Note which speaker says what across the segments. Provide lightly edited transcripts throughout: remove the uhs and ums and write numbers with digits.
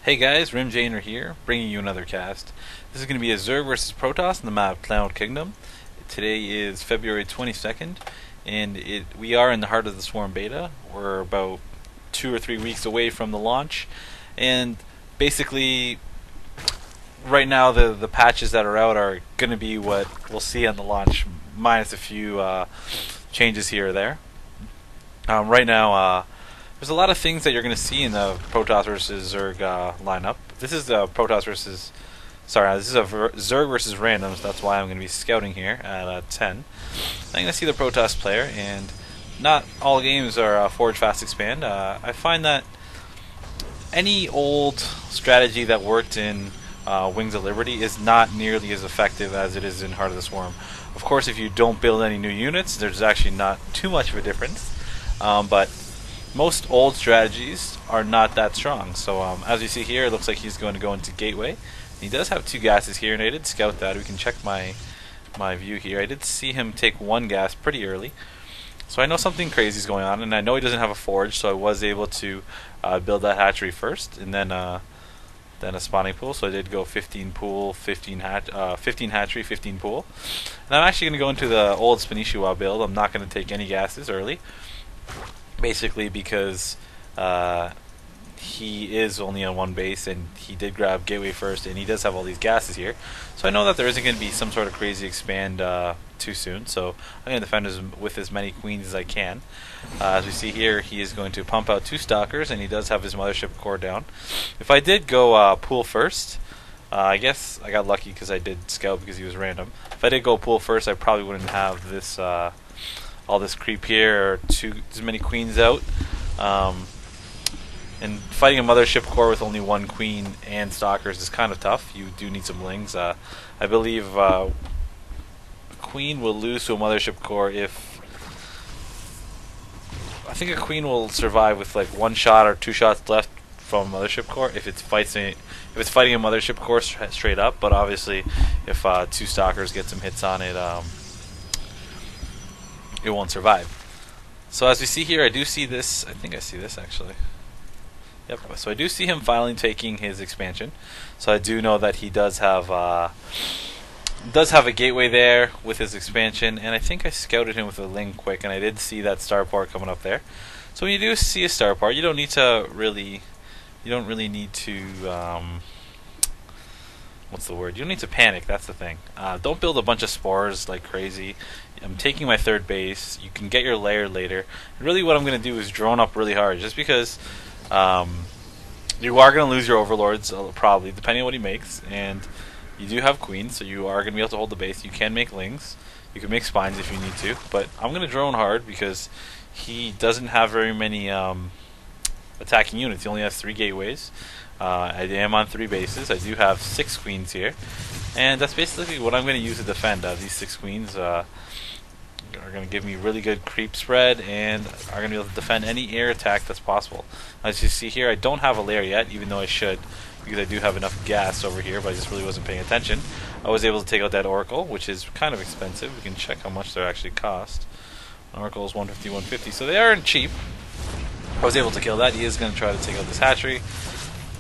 Speaker 1: Hey guys, Rimjaner here, bringing you another cast. This is going to be a Zerg versus Protoss in the map Cloud Kingdom. Today is February 22nd, and we are in the heart of the Swarm Beta. We're about 2 or 3 weeks away from the launch, and basically, right now the patches that are out are going to be what we'll see on the launch, minus a few changes here or there. Right now, there's a lot of things that you're going to see in the Protoss versus Zerg lineup. This is the Protoss versus, sorry, this is a Zerg versus randoms. That's why I'm going to be scouting here at 10. I'm going to see the Protoss player, and not all games are Forge Fast Expand. I find that any old strategy that worked in Wings of Liberty is not nearly as effective as it is in Heart of the Swarm. Of course, if you don't build any new units, there's actually not too much of a difference. But most old strategies are not that strong. So as you see here, it looks like he's going to go into Gateway. He does have 2 gases here, and I did scout that. We can check my view here. I did see him take 1 gas pretty early. So I know something crazy is going on, and I know he doesn't have a forge, so I was able to build that hatchery first, and then a spawning pool. So I did go 15 pool, 15 hatchery, 15 pool. And I'm actually going to go into the old Spanishiwa build. I'm not going to take any gases early, basically because he is only on 1 base, and he did grab Gateway first, and he does have all these gases here. So I know that there isn't going to be some sort of crazy expand too soon, so I'm going to defend with as many queens as I can. As we see here, he is going to pump out 2 stalkers, and he does have his mothership core down. If I did go pool first, I guess I got lucky because I did scout because he was random. If I did go pool first, I probably wouldn't have this all this creep here, or as many queens out. And fighting a mothership core with only 1 queen and stalkers is kind of tough. You do need some lings. I believe a queen will lose to a mothership core if... I think a queen will survive with like 1 shot or 2 shots left from a mothership core if it's fighting a mothership core straight up. But obviously, if 2 stalkers get some hits on it, it won't survive. So as we see here, I do see this. I think I see this actually. Yep. So I do see him finally taking his expansion. So I do know that he does have a gateway there with his expansion, and I think I scouted him with a ling quick, and I did see that starport coming up there. So when you do see a starport, you don't really need to what's the word? You don't need to panic. That's the thing. Don't build a bunch of spores like crazy. I'm taking my 3rd base. You can get your lair later. And really, what I'm going to do is drone up really hard, just because you are going to lose your overlords probably, depending on what he makes. And you do have queens, so you are going to be able to hold the base. You can make lings. You can make spines if you need to. But I'm going to drone hard because he doesn't have very many attacking units. He only has 3 gateways. I am on 3 bases. I do have 6 queens here, and that's basically what I'm going to use to defend. These 6 queens are going to give me really good creep spread, and are going to be able to defend any air attack that's possible. As you see here, I don't have a lair yet, even though I should, because I do have enough gas over here, but I just really wasn't paying attention. I was able to take out that Oracle, which is kind of expensive. We can check how much they actually cost. Oracle is 150, 150, so they aren't cheap. I was able to kill that. He is going to try to take out this hatchery.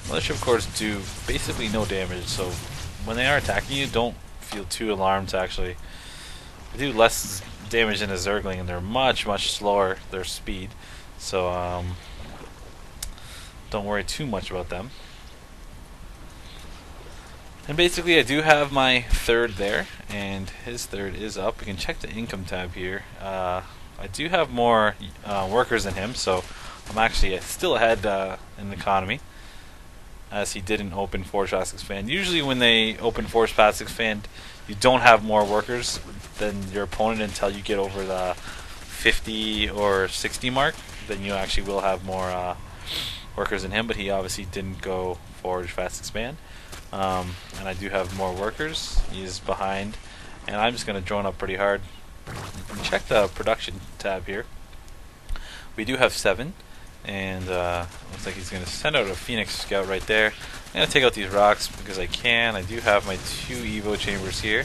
Speaker 1: Mothership cores do basically no damage, so when they are attacking you, don't feel too alarmed to actually... They do less damage than a Zergling, and they're much, much slower, their speed. So, don't worry too much about them. And basically, I do have my 3rd there, and his 3rd is up. We can check the income tab here. I do have more workers than him, so I'm actually still ahead in the economy, as he didn't open Forge Fast Expand. Usually when they open Forge Fast Expand, you don't have more workers than your opponent until you get over the 50 or 60 mark. Then you actually will have more workers than him, but he obviously didn't go Forge Fast Expand. And I do have more workers. He is behind, and I'm just going to drone up pretty hard. You can check the production tab here. We do have 7. And looks like he's going to send out a Phoenix Scout right there. I'm going to take out these rocks because I can. I do have my 2 Evo chambers here.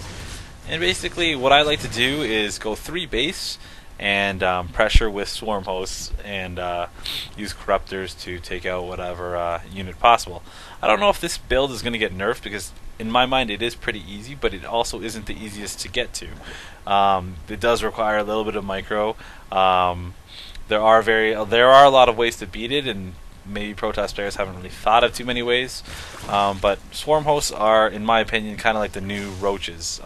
Speaker 1: And basically what I like to do is go 3 base and pressure with swarm hosts and use corruptors to take out whatever unit possible. I don't know if this build is going to get nerfed because in my mind it is pretty easy, but it also isn't the easiest to get to. It does require a little bit of micro. There are a lot of ways to beat it, and maybe Protoss players haven't really thought of too many ways. But swarm hosts are, in my opinion, kind of like the new roaches.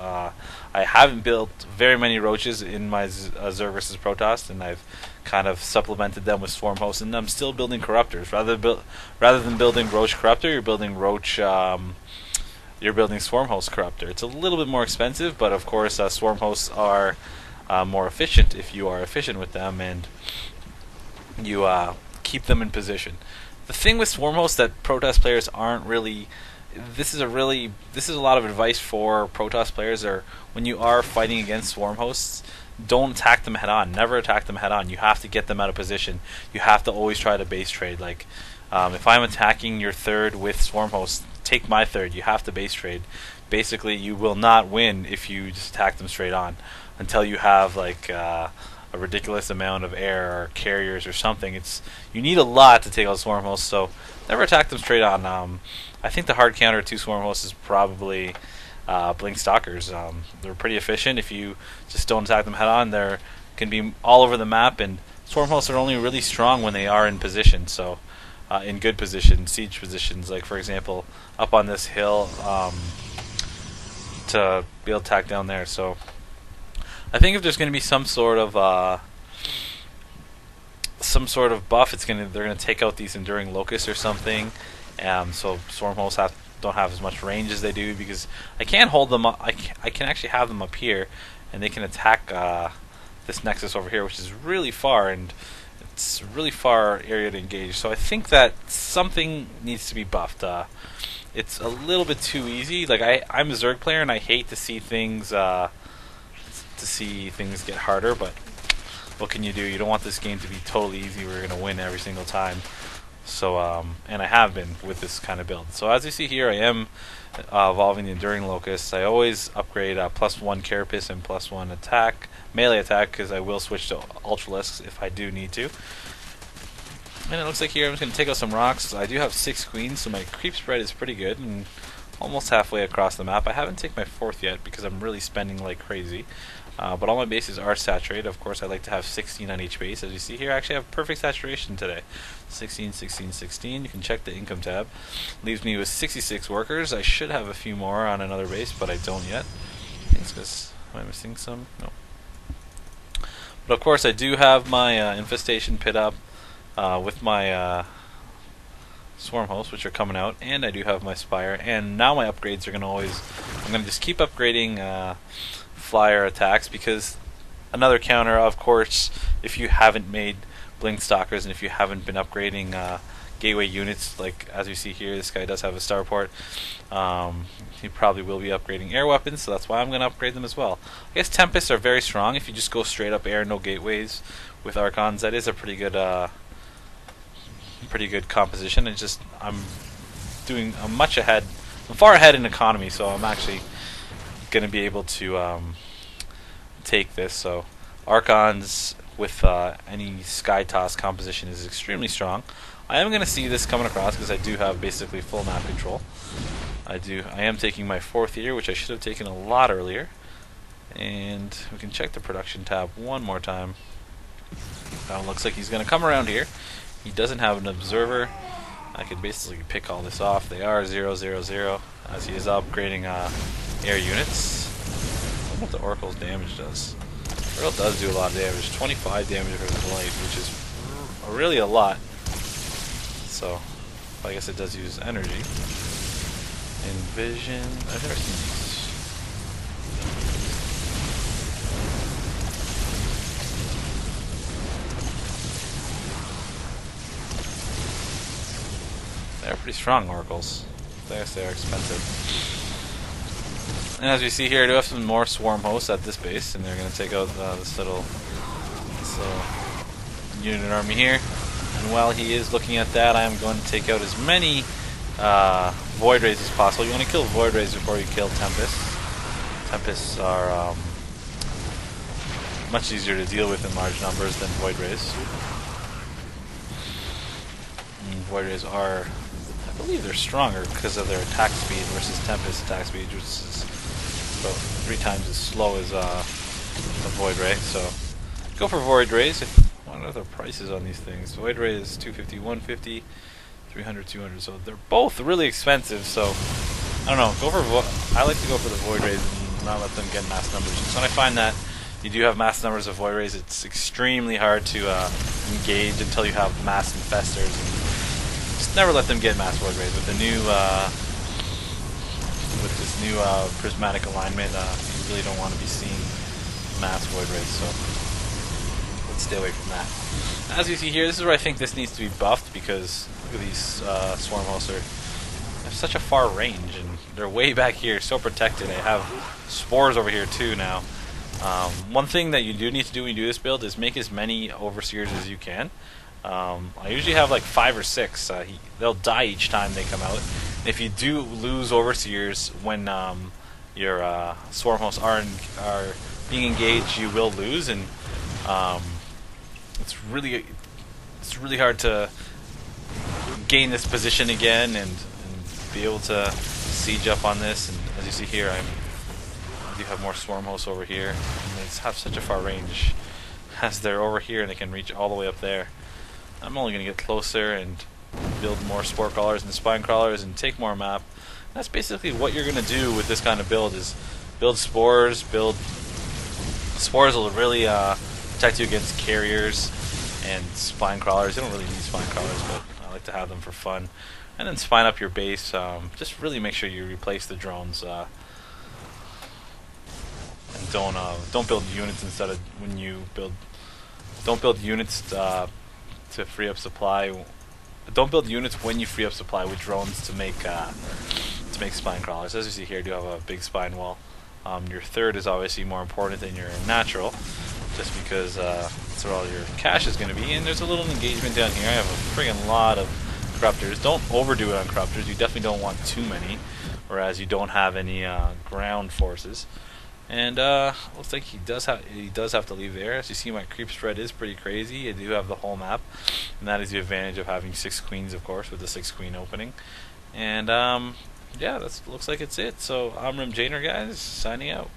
Speaker 1: I haven't built very many roaches in my Zerg versus Protoss, and I've kind of supplemented them with swarm hosts, and I'm still building corruptors. Rather than building roach corruptor, you're building roach. You're building swarm host corruptor. It's a little bit more expensive, but of course, swarm hosts are more efficient if you are efficient with them and you keep them in position. The thing with swarm hosts that Protoss players aren't really. This is a lot of advice for Protoss players. Or when you are fighting against swarm hosts, don't attack them head on. Never attack them head on. You have to get them out of position. You have to always try to base trade. Like if I'm attacking your third with swarm hosts, take my third. You have to base trade. Basically, you will not win if you just attack them straight on until you have like a ridiculous amount of air or carriers or something. You need a lot to take out swarm hosts. So never attack them straight on. I think the hard counter to swarm hosts is probably blink stalkers. They're pretty efficient. If you just don't attack them head on, they can be all over the map, and swarm hosts are only really strong when they are in position. So in good position, siege positions, like for example up on this hill, to be able to attack down there. So I think if there's going to be some sort of buff, they're going to take out these enduring locusts or something. So swarm hosts don't have as much range as they do, because I can't hold them up. I can actually have them up here, and they can attack this nexus over here, which is really far, and it's a really far area to engage. So I think that something needs to be buffed. It's a little bit too easy. Like I'm a Zerg player, and I hate to see things get harder. But what can you do? You don't want this game to be totally easy. We're going to win every single time. So, and I have been with this kind of build. So as you see here, I am evolving the Enduring Locusts. I always upgrade +1 Carapace and +1 attack, melee attack, because I will switch to Ultralisks if I do need to. And it looks like here I'm just going to take out some rocks. I do have 6 queens, so my creep spread is pretty good, and almost halfway across the map. I haven't taken my 4th yet because I'm really spending like crazy. But all my bases are saturated. Of course, I like to have 16 on each base. As you see here, I actually have perfect saturation today. 16, 16, 16. You can check the income tab. Leaves me with 66 workers. I should have a few more on another base, but I don't yet. Thanks, because am I missing some? No. But of course, I do have my infestation pit up with my swarm hosts, which are coming out, and I do have my spire. And now my upgrades are I'm going to just keep upgrading flyer attacks, because another counter, of course, if you haven't made blink stalkers and if you haven't been upgrading gateway units, like as you see here, this guy does have a starport. He probably will be upgrading air weapons, so that's why I'm going to upgrade them as well. I guess Tempests are very strong. If you just go straight up air, no gateways with Archons, that is a pretty good composition. It's just I'm far ahead in economy, so I'm actually going to be able to take this. So Archons with any Sky Toss composition is extremely strong. I am going to see this coming across because I do have basically full map control. I am taking my 4th here, which I should have taken a lot earlier. And we can check the production tab one more time. Looks like he's going to come around here. He doesn't have an observer. I could basically pick all this off. They are 0, 0, 0, as he is upgrading air units. I wonder what the Oracle's damage does. Oracle does do a lot of damage. 25 damage for the Blight, which is really a lot. So, I guess it does use energy. Envision. I've never seen these. They're pretty strong oracles. I guess they're expensive. And as we see here, I do have some more swarm hosts at this base, and they're going to take out this little unit army here. And while he is looking at that, I am going to take out as many Void Rays as possible. You want to kill Void Rays before you kill Tempests. Tempests are much easier to deal with in large numbers than Void Rays. And Void Rays are, I believe they're stronger because of their attack speed versus Tempest attack speed, which is about 3 times as slow as a Void Ray. So go for Void Rays. What are the prices on these things? Void Ray is 250, 150, 300, 200. So they're both really expensive. So I don't know. I like to go for the Void Rays and not let them get mass numbers. So when I find that you do have mass numbers of Void Rays, it's extremely hard to engage until you have mass Infestors. And just never let them get mass Void Rays. With the new this new prismatic alignment, you really don't want to be seeing mass Void Rays. So let's stay away from that. As you see here, this is where I think this needs to be buffed, because look at these Swarm Hosts. They have such a far range, and they're way back here, so protected. I have spores over here too now. One thing that you do need to do when you do this build is make as many Overseers as you can. I usually have like 5 or 6. They'll die each time they come out. If you do lose Overseers when your Swarm Hosts are being engaged, you will lose, and it's really hard to gain this position again and be able to siege up on this. And as you see here, I do have more Swarm Hosts over here, and they have such a far range as they're over here, and they can reach all the way up there. I'm only going to get closer and build more Spore Crawlers and Spine Crawlers and take more map. That's basically what you're going to do with this kind of build, is build spores. Spores will really protect you against carriers and Spine Crawlers. You don't really need Spine Crawlers, but I like to have them for fun. And then spine up your base. Just really make sure you replace the drones. And don't build units instead of when you build. Don't build units to free up supply. Don't build units when you free up supply with drones to make Spine Crawlers. As you see here, I do have a big spine wall. Your third is obviously more important than your natural, just because that's where all your cash is going to be. And there's a little engagement down here. I have a friggin' lot of Corruptors. Don't overdo it on Corruptors. You definitely don't want too many, whereas you don't have any ground forces. And looks like he does have to leave there. As you see, my creep spread is pretty crazy. I do have the whole map, and that is the advantage of having 6 queens, of course, with the 6 queen opening. And yeah, that looks like it's it. So I'm Rimjaner, guys, signing out.